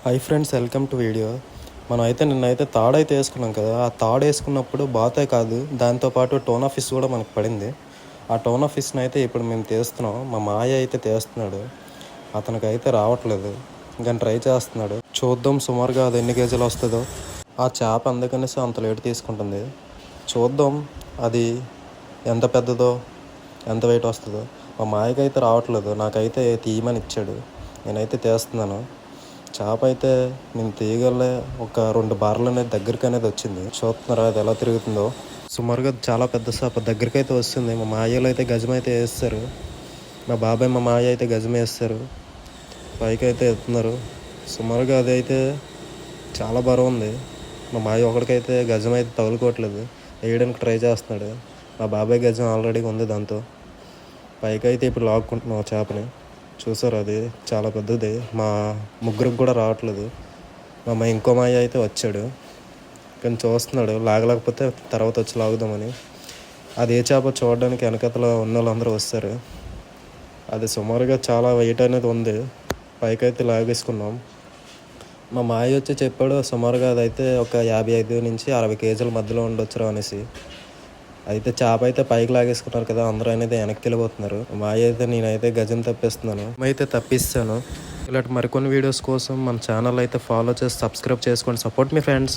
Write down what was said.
Hi friends, welcome to video. మనం అయితే నిన్నైతే తాడైతే వేసుకున్నాం కదా. ఆ తాడు వేసుకున్నప్పుడు బాతే కాదు, దాంతోపాటు టోనా ఫిష్ కూడా మనకు పడింది. ఆ టోనా ఫిష్ని అయితే ఇప్పుడు మేము తీస్తున్నాం. మా మాయ అయితే తీస్తున్నాడు. అతనికైతే రావట్లేదు, కానీ ట్రై చేస్తున్నాడు. చూద్దాం సుమారుగా అది ఎన్ని కేజీలు వస్తుందో. ఆ చేప అందుకనేసి అంత లేట్ తీసుకుంటుంది. చూద్దాం అది ఎంత పెద్దదో, ఎంత వెయిట్ వస్తుందో. మా మాయకైతే రావట్లేదు, నాకైతే తీయమని ఇచ్చాడు. నేనైతే తీస్తున్నాను. చేప అయితే నేను తీయగలే ఒక 2 బార్లు అనేది దగ్గరికి అనేది వచ్చింది. చూస్తున్నారా అది ఎలా తిరుగుతుందో. సుమారుగా చాలా పెద్ద చేప దగ్గరికి అయితే వస్తుంది. మా మాయలు అయితే గజం అయితే వేస్తారు. మా బాబాయ్ మా మాయ అయితే గజం వేస్తారు. పైకి అయితే ఎత్తున్నారు. సుమారుగా అది అయితే చాలా బరువు ఉంది. మా మాయ ఒకడికైతే గజం అయితే తగులుకోవట్లేదు, వేయడానికి ట్రై చేస్తున్నాడు. మా బాబాయ్ గజం ఆల్రెడీ ఉంది. దాంతో పైకి అయితే ఇప్పుడు లాక్కుంటున్నాం చేపని. చూసారు, అది చాలా పెద్దది. మా ముగ్గురికి కూడా రావట్లేదు. మా ఇంకో మాయ అయితే వచ్చాడు, కానీ చూస్తున్నాడు. లాగలేకపోతే తర్వాత వచ్చి లాగుదామని. అది ఏ చేప చూడడానికి వెనకతలో ఉన్న వాళ్ళందరూ వస్తారు. అది సుమారుగా చాలా వెయిట్ అనేది ఉంది. పైకైతే లాగేసుకున్నాం. మా మాయ వచ్చి చెప్పాడు సుమారుగా అదైతే ఒక 55 నుంచి 60 కేజీల మధ్యలో ఉండొచ్చురా అనేసి. అయితే చేప అయితే పైకి లాగేసుకున్నారు కదా, అందరూ అనేది వెనక్కి వెళ్ళిపోతున్నారు. మాయ అయితే నేనైతే గజం తప్పిస్తున్నాను, అయితే తప్పిస్తాను. ఇలాంటి మరికొన్ని వీడియోస్ కోసం మన ఛానల్ అయితే ఫాలో చేసి సబ్స్క్రైబ్ చేసుకోండి. సపోర్ట్ మీ ఫ్రెండ్స్.